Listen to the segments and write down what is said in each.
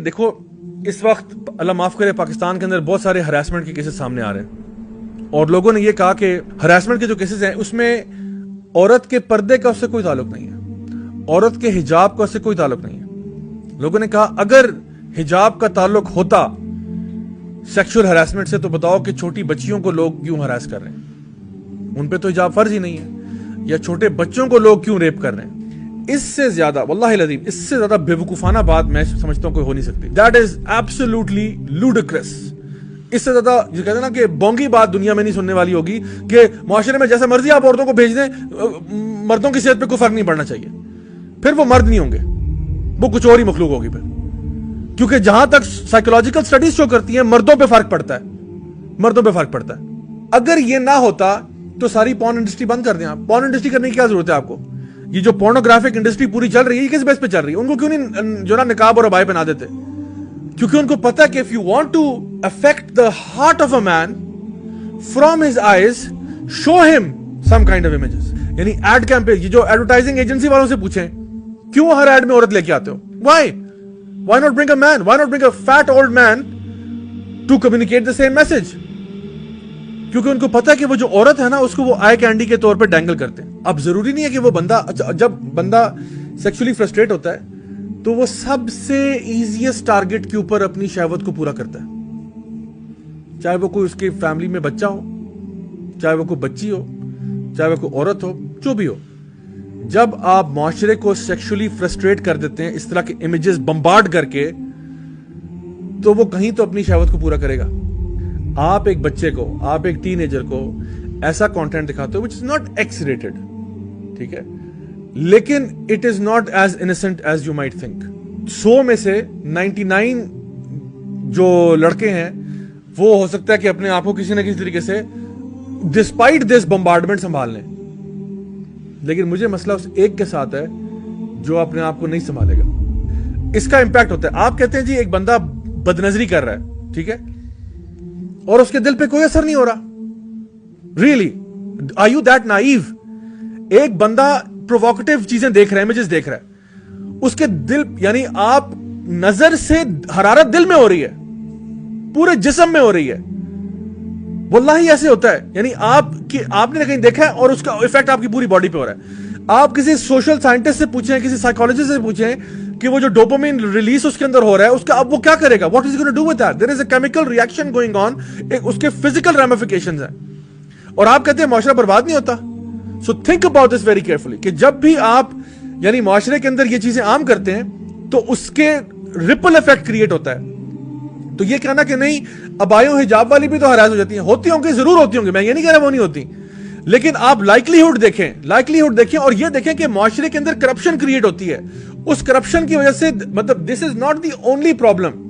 دیکھو اس وقت اللہ معاف کرے پاکستان کے اندر بہت سارے ہراسمنٹ کے کیسز سامنے آ رہے ہیں اور لوگوں نے یہ کہا کہ ہراسمنٹ کے جو کیسز ہیں اس میں عورت کے پردے کا اس سے کوئی تعلق نہیں ہے، عورت کے حجاب کا اس سے کوئی تعلق نہیں ہے۔ لوگوں نے کہا اگر حجاب کا تعلق ہوتا سیکشل ہراسمنٹ سے تو بتاؤ کہ چھوٹی بچیوں کو لوگ کیوں ہراس کر رہے ہیں، ان پہ تو حجاب فرض ہی نہیں ہے، یا چھوٹے بچوں کو لوگ کیوں ریپ کر رہے ہیں۔ اس سے زیادہ واللہ العظیم اس سے زیادہ بے وقوفانہ بات میں سمجھتا ہوں کوئی ہو نہیں سکتی۔ That is absolutely لوڈیکرس۔ اس سے زیادہ جو کہتے ہیں نا کہ بونگی بات دنیا میں نہیں سننے والی ہوگی کہ معاشرے میں جیسا مرضی آپ عورتوں کو بھیج دیں، مردوں کی صحت پہ کوئی فرق نہیں پڑنا چاہیے، پھر وہ مرد نہیں ہوں گے، وہ کچھ اور ہی مخلوق ہوگی پھر، کیونکہ جہاں تک سائیکولوجیکل سٹڈیز شو کرتی ہیں مردوں پہ فرق پڑتا ہے، مردوں پہ فرق پڑتا ہے۔ اگر یہ نہ ہوتا تو ساری پورن انڈسٹری بند کر دیں آپ۔ پورن انڈسٹری کرنے کی کیا ضرورت ہے آپ کو؟ یہ جو پورنوگرافک انڈسٹری پوری چل رہی ہے یہ کس بیس پہ چل رہی ہے؟ ان کو کیوں نہیں جو نا نقاب اور عبائے پہنا دیتے؟ کیونکہ ان کو پتا کہ if you want to affect the heart of a man from his eyes show him some kind of images۔ یعنی ایڈ کیمپین، یہ جو ایڈورٹائزنگ ایجنسی والوں سے پوچھیں کیوں ہر ایڈ میں عورت لے کے آتے ہو؟ why not bring a man, why not bring a fat old man to communicate the same message؟ کیونکہ ان کو پتا کہ وہ جو عورت ہے نا اس کو وہ آئی کینڈی کے طور پہ ڈینگل کرتے ہیں۔ اب ضروری نہیں ہے کہ وہ بندہ جب بندہ سیکشولی فرسٹریٹ ہوتا ہے تو وہ سب سے ایزیسٹ ٹارگٹ کے اوپر اپنی شہوت کو پورا کرتا ہے، چاہے وہ کوئی اس کی فیملی میں بچہ ہو، چاہے وہ کوئی بچی ہو، چاہے وہ کوئی عورت ہو، جو بھی ہو۔ جب آپ معاشرے کو سیکشولی فرسٹریٹ کر دیتے ہیں اس طرح کے امیجز بمبارڈ کر کے تو وہ کہیں تو اپنی شہوت کو پورا کرے گا۔ آپ ایک بچے کو، آپ ایک ٹین ایجر کو ایسا کانٹینٹ دکھاتے ہو which is not X-rated، ٹھیک ہے، لیکن it is not as innocent as you might think۔ 100 میں سے 99 جو لڑکے ہیں وہ ہو سکتا ہے کہ اپنے آپ کو کسی نہ کسی طریقے سے ڈسپائٹ دس بمبارڈمنٹ سنبھال لیں، لیکن مجھے مسئلہ اس ایک کے ساتھ ہے جو اپنے آپ کو نہیں سنبھالے گا۔ اس کا امپیکٹ ہوتا ہے۔ آپ کہتے ہیں جی ایک بندہ بدنظری کر رہا ہے، ٹھیک ہے، اور اس کے دل پہ کوئی اثر نہیں ہو رہا۔ Really are you that naive? ایک بندہ پرووکیٹو چیزیں دیکھ رہا ہے، امیجز دیکھ رہا ہے، اس کے دل، یعنی آپ نظر سے حرارت دل میں ہو رہی ہے، پورے جسم میں ہو رہی ہے۔ واللہ ایسے ہوتا ہے، یعنی آپ نے کہیں دیکھا ہے اور اس کا افیکٹ آپ کی پوری باڈی پہ ہو رہا ہے۔ آپ کسی سوشل سائنٹسٹ سے پوچھیں، کسی سائیکالوجسٹ سے پوچھیں کہ وہ جو ڈوپامین ریلیز اس کے اندر ہو رہا ہے اس کا اب وہ کیا کرے گا؟ What is gonna do with that? There is a chemical reaction going on, اس کے فزیکل ریمیفیکیشنز ہیں، اور آپ کہتے ہیں معاشرہ برباد نہیں ہوتا۔ So think about this very carefully کہ جب بھی آپ یعنی معاشرے کے اندر یہ چیزیں عام کرتے ہیں تو اس کے ریپل ایفیکٹ کریٹ ہوتا ہے۔ تو یہ کہنا کہ نہیں ابایوں حجاب والی بھی تو ہراس ہو جاتی ہیں، ہوتی ہوں گی، ضرور ہوتی ہوں گی، میں یہ نہیں کہہ رہا وہ نہیں ہوتی، لیکن آپ لائکلیہڈ دیکھیں اور یہ دیکھیں کہ معاشرے کے اندر کرپشن کریٹ ہوتی ہے۔ اس کرپشن کی وجہ سے مطلب this is not the only problem.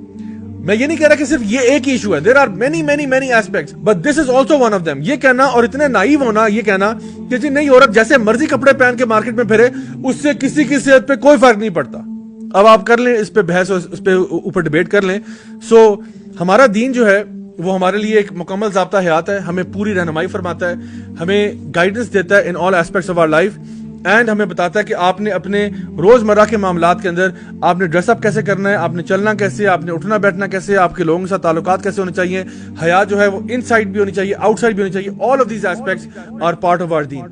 میں یہ نہیں کہہ رہا کہ صرف یہ ایک ہی ایشو ہے، there are many aspects but this is also one of them. یہ کہنا اور اتنے نائیو ہونا، یہ کہنا کہ جی نہیں عورت جیسے مرضی کپڑے پہن کے مارکیٹ میں پھرے اس سے کسی کی صحت پہ کوئی فرق نہیں پڑتا۔ اب آپ کر لیں اس پہ بحث اور اس پہ اوپر ڈیبیٹ کر لیں۔ سو ہمارا دین جو ہے وہ ہمارے لیے ایک مکمل ضابطہ حیات ہے، ہمیں پوری رہنمائی فرماتا ہے، ہمیں گائیڈنس دیتا ہے in all aspects of our life, and ہمیں بتاتا ہے کہ آپ نے اپنے روزمرہ کے معاملات کے اندر آپ نے ڈریس اپ کیسے کرنا ہے، آپ نے چلنا کیسے، آپ نے اٹھنا بیٹھنا کیسے، آپ کے لوگوں کے ساتھ تعلقات کیسے ہونے چاہیے، حیا جو ہے وہ ان سائڈ بھی ہونی چاہیے، آؤٹ سائڈ بھی ہونی چاہیے۔ All of these aspects are part of our then.